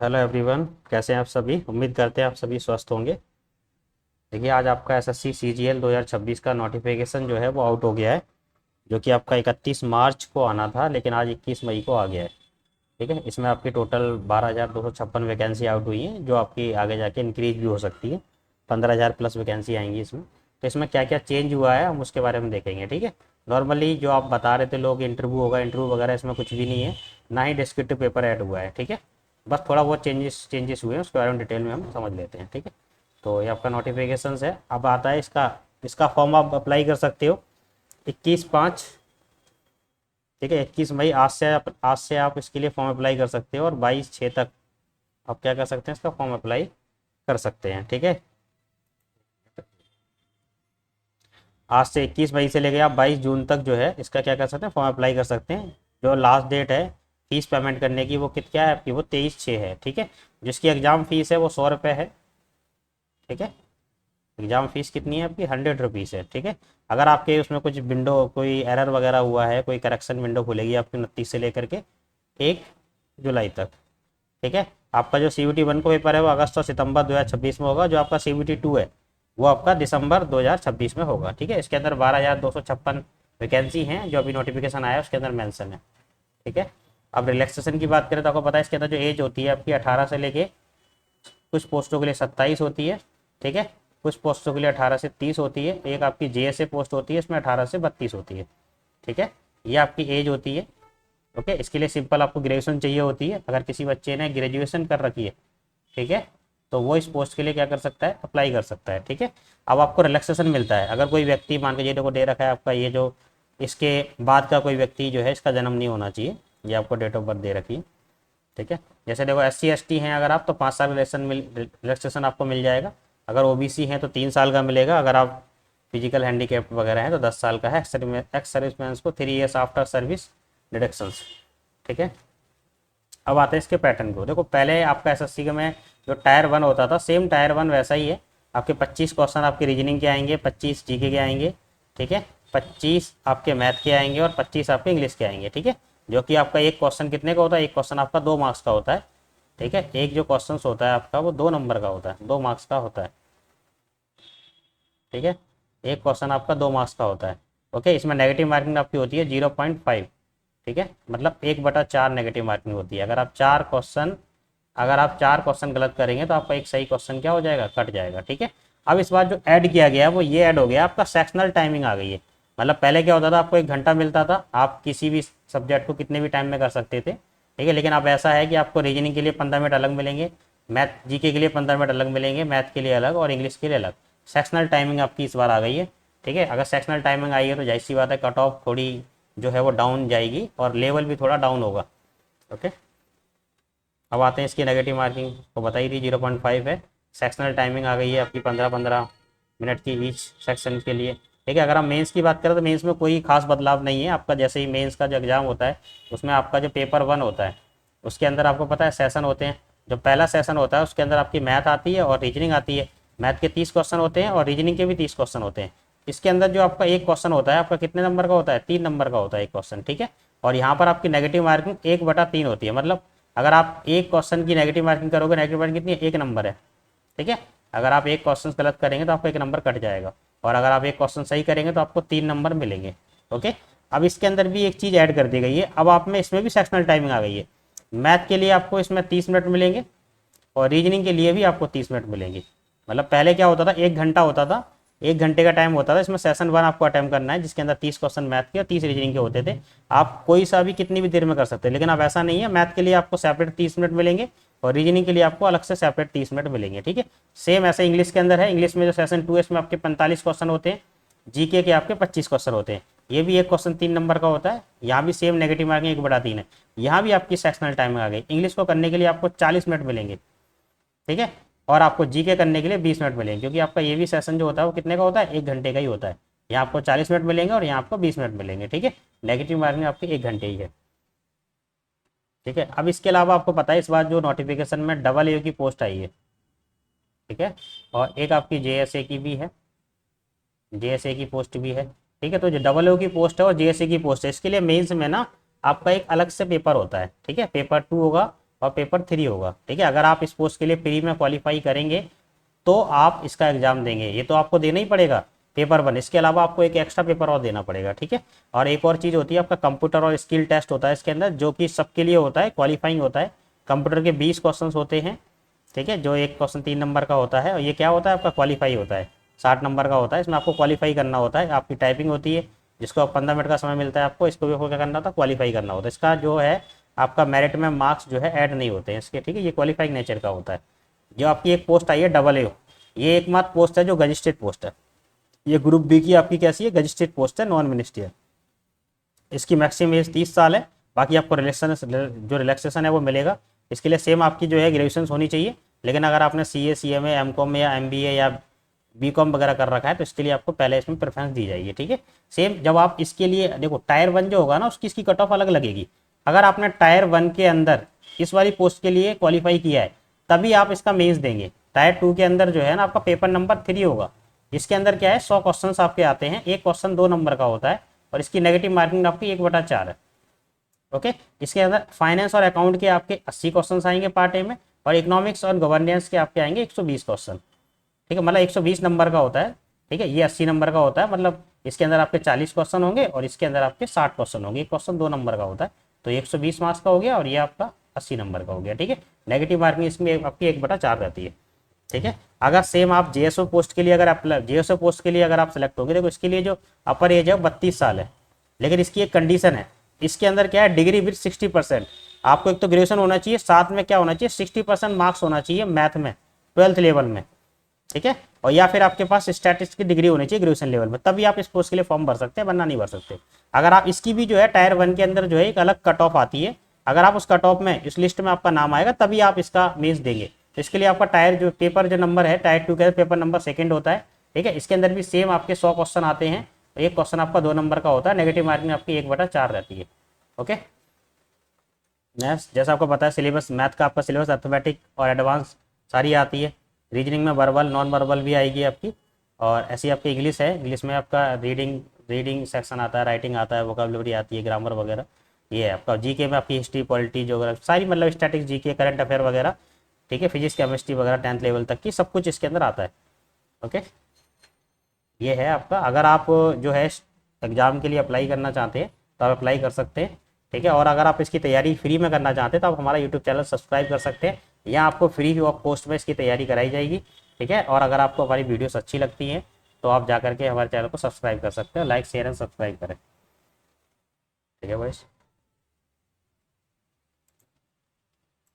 Hello everyone, कैसे हैं आप सभी। उम्मीद करते हैं आप सभी स्वस्थ होंगे। देखिए, आज आपका एसएससी सीजीएल 2026 का नोटिफिकेशन जो है वो आउट हो गया है, जो कि आपका 31 मार्च को आना था, लेकिन आज 21 मई को आ गया है। ठीक है, इसमें आपकी टोटल 12,256 वैकेंसी आउट हुई हैं, जो आपकी आगे जाके इंक्रीज भी हो सकती है। 15,000 प्लस वैकेंसी आएंगी इसमें। तो इसमें क्या क्या चेंज हुआ है हम उसके बारे में देखेंगे। ठीक है, नॉर्मली जो आप बता रहे थे लोग इंटरव्यू होगा, इंटरव्यू वगैरह इसमें कुछ भी नहीं है, ना ही डिस्क्रिप्टिव पेपर ऐड हुआ है। ठीक है, बस थोड़ा बहुत चेंजेस चेंजेस हुए हैं, उसके बारे में डिटेल में हम समझ लेते हैं। ठीक है, तो ये आपका नोटिफिकेशन है। अब आता है इसका इसका फॉर्म आप अप्लाई कर सकते हो 21/5। ठीक है, 21 मई आज से आप इसके लिए फॉर्म अप्लाई कर सकते हो, और 22/6 तक आप क्या कर सकते हैं, इसका फॉर्म अप्लाई कर सकते हैं। ठीक है, आज से 21 मई से लेके आप 22 जून तक जो है इसका क्या कर सकते हैं, फॉर्म अप्लाई कर सकते हैं। जो लास्ट डेट है फीस पेमेंट करने की, वो क्या है आपकी, वो 23/6 है। ठीक है, जिसकी एग्ज़ाम फीस है वो 100 रुपये है। ठीक है, एग्ज़ाम फीस कितनी है आपकी, 100 रुपीज़ है। ठीक है, अगर आपके उसमें कुछ विंडो कोई एरर वगैरह हुआ है, कोई करेक्शन विंडो खुलेगी आपकी 29 से लेकर के 1 जुलाई तक। ठीक है, आपका जो CVT 1 का पेपर है वो अगस्त और सितंबर 2026 में होगा। जो आपका CVT 2 है वो आपका दिसंबर 2026 में होगा। ठीक है, इसके अंदर 12,256 वैकेंसी हैं, जो अभी नोटिफिकेशन आया है उसके अंदर मेंशन है। ठीक है, अब रिलैक्सेशन की बात करें तो आपको पता है इसके अंदर जो एज होती है आपकी 18 से लेके कुछ पोस्टों के लिए 27 होती है। ठीक है, कुछ पोस्टों के लिए 18 से 30 होती है। एक आपकी JSA पोस्ट होती है, इसमें 18 से 32 होती है। ठीक है, ये आपकी एज होती है। ओके, इसके लिए सिंपल आपको ग्रेजुएशन चाहिए होती है। अगर किसी बच्चे ने ग्रेजुएशन कर रखी है, ठीक है, तो वो इस पोस्ट के लिए क्या कर सकता है, अप्लाई कर सकता है। ठीक है, अब आपको रिलैक्सेशन मिलता है अगर कोई व्यक्ति मान के ये देखो दे रखा है आपका, ये जो इसके बाद का कोई व्यक्ति जो है इसका जन्म नहीं होना चाहिए, ये आपको डेट ऑफ बर्थ दे रखी है। ठीक है, जैसे देखो SC ST हैं अगर आप, तो 5 साल रिलैक्सेशन आपको मिल जाएगा। अगर OBC हैं तो 3 साल का मिलेगा। अगर आप फिजिकल हैंडीकेप वगैरह हैं तो 10 साल का है। एक्स सर्विसमैन को 3 ईयर्स आफ्टर सर्विस डिडक्शंस। ठीक है, अब आते हैं इसके पैटर्न को। देखो, पहले आपका SSC के में जो टायर 1 होता था, सेम टायर 1 वैसा ही है। आपके 25 क्वेश्चन आपके रीजनिंग के आएंगे, 25 GK के आएंगे। ठीक है, 25 आपके मैथ के आएंगे और 25 आपके इंग्लिश के आएंगे। ठीक है, जो कि आपका एक क्वेश्चन कितने का होता है, एक क्वेश्चन आपका 2 मार्क्स का होता है। ठीक है, एक जो क्वेश्चन होता है आपका वो 2 नंबर का होता है, 2 मार्क्स का होता है। ठीक है, एक क्वेश्चन आपका 2 मार्क्स का होता है। ओके, इसमें नेगेटिव मार्किंग आपकी होती है 0.5। ठीक है, मतलब 1/4 नेगेटिव मार्किंग होती है। अगर आप 4 क्वेश्चन गलत करेंगे तो आपका एक सही क्वेश्चन क्या हो जाएगा, कट जाएगा। ठीक है, अब इस बार जो ऐड किया गया है वो ये ऐड हो गया, आपका सेक्शनल टाइमिंग आ गई है। मतलब पहले क्या होता था, आपको 1 घंटा मिलता था, आप किसी भी सब्जेक्ट को कितने भी टाइम में कर सकते थे। ठीक है, लेकिन अब ऐसा है कि आपको रीजनिंग के लिए 15 मिनट अलग मिलेंगे, मैथ GK के लिए 15 मिनट अलग मिलेंगे, मैथ के लिए अलग और इंग्लिश के लिए अलग। सेक्शनल टाइमिंग आपकी इस बार आ गई है। ठीक है, अगर सेक्शनल टाइमिंग आई है तो जाहिर सी बात है कट ऑफ थोड़ी जो है वो डाउन जाएगी और लेवल भी थोड़ा डाउन होगा। ओके, अब आते हैं इसकी नेगेटिव मार्किंग को बताई थी 0.5 है। सेक्शनल टाइमिंग आ गई है आपकी 15-15 मिनट की ईच सेक्शन के लिए। ठीक है, अगर हम मेंस की बात करें तो मेंस में कोई खास बदलाव नहीं है आपका। जैसे ही मेंस का जो एग्ज़ाम होता है उसमें आपका जो पेपर 1 होता है उसके अंदर आपको पता है सेशन होते हैं। जो पहला सेशन होता है उसके अंदर आपकी मैथ आती है और रीजनिंग आती है। मैथ के 30 क्वेश्चन होते हैं और रीजनिंग के भी 30 क्वेश्चन होते हैं। इसके अंदर जो आपका एक क्वेश्चन होता है आपका कितने नंबर का होता है, 3 नंबर का होता है एक क्वेश्चन। ठीक है, और यहाँ पर आपकी नेगेटिव मार्किंग 1/3 होती है। मतलब अगर आप एक क्वेश्चन की नेगेटिव मार्किंग करोगे, नेगेटिव मार्किंग कितनी है, 1 नंबर है। ठीक है, अगर आप एक क्वेश्चन गलत करेंगे तो आपको 1 नंबर कट जाएगा, और अगर आप एक क्वेश्चन सही करेंगे तो आपको 3 नंबर मिलेंगे। ओके, अब इसके अंदर भी एक चीज़ ऐड कर दी गई है, अब आप में इसमें भी सेक्शनल टाइमिंग आ गई है। मैथ के लिए आपको इसमें 30 मिनट मिलेंगे और रीजनिंग के लिए भी आपको 30 मिनट मिलेंगे। मतलब पहले क्या होता था, 1 घंटा होता था, 1 घंटे का टाइम होता था। इसमें सेशन 1 आपको अटेम्प्ट करना है जिसके अंदर 30 क्वेश्चन मैथ के और 30 रीजनिंग के होते थे। आप कोई सा भी कितनी भी देर में कर सकते हैं, लेकिन अब ऐसा नहीं है। मैथ के लिए आपको सेपरेट 30 मिनट मिलेंगे और रीजनिंग के लिए आपको अलग से सेपरेट 30 मिनट मिलेंगे। ठीक है, सेम ऐसे इंग्लिश के अंदर है। इंग्लिश में जो सेशन 2 है इसमें आपके 45 क्वेश्चन होते हैं, GK के आपके 25 क्वेश्चन होते हैं। ये भी एक क्वेश्चन 3 नंबर का होता है। यहाँ भी सेम नेगेटिव मार्किंग 1/3 है। यहाँ भी आपकी सेक्शनल टाइमिंग आ गई। इंग्लिश को करने के लिए आपको 40 मिनट मिलेंगे। ठीक है, और आपको GK करने के लिए 20 मिनट मिलेंगे, क्योंकि आपका ये भी सेशन जो होता है वो कितने का होता है, 1 घंटे का ही होता है। यहाँ आपको 40 मिनट मिलेंगे और यहाँ आपको 20 मिनट मिलेंगे। ठीक है, नेगेटिव मार्किंग आपकी 1 घंटे ही है। ठीक है, अब इसके अलावा आपको पता है इस बार जो नोटिफिकेशन में AA की पोस्ट आई है। ठीक है, और एक आपकी JSA की भी है, JSA की पोस्ट भी है। ठीक है, तो जो AA की पोस्ट है और JSA की पोस्ट है, इसके लिए मेंस में ना आपका एक अलग से पेपर होता है। ठीक है, पेपर 2 होगा और पेपर 3 होगा, ठीक है। अगर आप इस पोस्ट के लिए फ्री में क्वालिफाई करेंगे तो आप इसका एग्जाम देंगे, ये तो आपको देना ही पड़ेगा पेपर 1, इसके अलावा आपको एक एक्स्ट्रा पेपर और देना पड़ेगा, ठीक है। और एक और चीज़ होती है आपका कंप्यूटर और स्किल टेस्ट होता है इसके अंदर, जो कि सबके लिए होता है, क्वालिफाइंग होता है। कंप्यूटर के 20 क्वेश्चन होते हैं, ठीक है, जो एक क्वेश्चन 3 नंबर का होता है, और ये क्या होता है आपका क्वालिफाई होता है, 60 नंबर का होता है। इसमें आपको क्वालिफाई करना होता है, आपकी टाइपिंग होती है जिसको 15 मिनट का समय मिलता है आपको, इसको भी आपको क्या करना होता है, क्वालिफाई करना होता है। इसका जो है आपका मेरिट में मार्क्स जो है ऐड नहीं होते हैं इसके, ठीक है, ये क्वालिफाइंग नेचर का होता है। जो आपकी एक पोस्ट आई है AA, ये एकमात्र पोस्ट है जो गजिस्ट्रेट पोस्ट है। ये ग्रुप बी की आपकी कैसी है, गजिस्ट्रेट पोस्ट है, नॉन मिनिस्ट्रियल। इसकी मैक्सिमम एज 30 साल है। बाकी आपको जो रिलैक्सेशन है वो मिलेगा। इसके लिए सेम आपकी जो है ग्रेजुएशन होनी चाहिए, लेकिन अगर आपने CA CMA MCOM या MBA या BCom वगैरह कर रखा है तो इसके लिए आपको पहले इसमें प्रेफरेंस दी जाएगी, ठीक है। सेम जब आप इसके लिए देखो टायर 1 जो होगा ना, उसकी इसकी कट ऑफ अलग लगेगी। अगर आपने टायर 1 के अंदर इस वाली पोस्ट के लिए क्वालिफाई किया है तभी आप इसका मेंस देंगे। टायर 2 के अंदर जो है ना आपका पेपर नंबर 3 होगा। इसके अंदर क्या है, 100 क्वेश्चन आपके आते हैं, एक क्वेश्चन 2 नंबर का होता है और इसकी नेगेटिव मार्किंग आपकी 1/4 है। ओके, इसके अंदर फाइनेंस और अकाउंट के आपके 80 क्वेश्चन आएंगे पार्ट ए में, और इकोनॉमिक्स और गवर्नेंस के आपके आएंगे 120 क्वेश्चन, ठीक है। मतलब 120 नंबर का होता है, ठीक है, ये 80 नंबर का होता है। मतलब इसके अंदर आपके 40 क्वेश्चन होंगे और इसके अंदर आपके 60 क्वेश्चन होंगे। एक क्वेश्चन 2 नंबर का होता है, तो 120 मार्क्स का हो गया और ये आपका 80 नंबर का हो गया, ठीक है। नेगेटिव मार्किंग इसमें आपकी 1/4 रहती है, ठीक है। अगर सेम आप JSO पोस्ट के लिए अगर आप JSO पोस्ट के लिए अगर आप सेलेक्ट होंगे, देखो इसके लिए जो अपर एज है 32 साल है, लेकिन इसकी एक कंडीशन है, इसके अंदर क्या है, डिग्री विद 60%। आपको एक तो ग्रेजुएशन होना चाहिए, साथ में क्या होना चाहिए, 60% मार्क्स होना चाहिए मैथ में 12th लेवल में, ठीक है। और या फिर आपके पास स्टैटिस्टिक्स की डिग्री होनी चाहिए ग्रेजुएशन लेवल में, तभी आप इस पोस्ट के लिए फॉर्म भर सकते हैं, वरना नहीं भर सकते। अगर आप इसकी भी जो है टायर 1 के अंदर जो है एक अलग कट ऑफ आती है, अगर आप उस कट ऑफ में इस लिस्ट में आपका नाम आएगा तभी आप इसका मेंस देंगे। तो इसके लिए आपका टायर जो पेपर जो नंबर है टायर 2 के पेपर नंबर 2 होता है, ठीक है। इसके अंदर भी सेम आपके 100 क्वेश्चन आते हैं, एक क्वेश्चन आपका 2 नंबर का होता है, नेगेटिव मार्किंग आपकी 1/4 रहती है। ओके, नेक्स्ट जैसा आपको पता है सिलेबस मैथ का आपका सिलेबस अर्थमेटिक और एडवांस सारी आती है। रीजनिंग में वर्बल नॉन वर्बल भी आएगी आपकी, और ऐसी आपकी इंग्लिश है, इंग्लिश में आपका रीडिंग सेक्शन आता है, राइटिंग आता है, वोकैबुलरी आती है, ग्रामर वगैरह। ये है आपका जीके में आपकी हिस्ट्री पॉलिटी ज्योग्राफी सारी, मतलब स्टैटिक्स जीके करंट अफेयर वगैरह, ठीक है, फिजिक्स केमिस्ट्री वगैरह 10th लेवल तक की सब कुछ इसके अंदर आता है। ओके, ये है आपका। अगर आप जो है एग्ज़ाम के लिए अप्लाई करना चाहते हैं तो आप अप्लाई कर सकते हैं, ठीक है। और अगर आप इसकी तैयारी फ्री में करना चाहते हैं तो आप हमारा यूट्यूब चैनल सब्सक्राइब कर सकते हैं, यहाँ आपको फ्री ऑफ कॉस्ट में इसकी तैयारी कराई जाएगी, ठीक है। और अगर आपको हमारी वीडियोस अच्छी लगती हैं तो आप जा करके हमारे चैनल को सब्सक्राइब कर सकते हैं, लाइक शेयर एंड सब्सक्राइब करें, ठीक है भाई।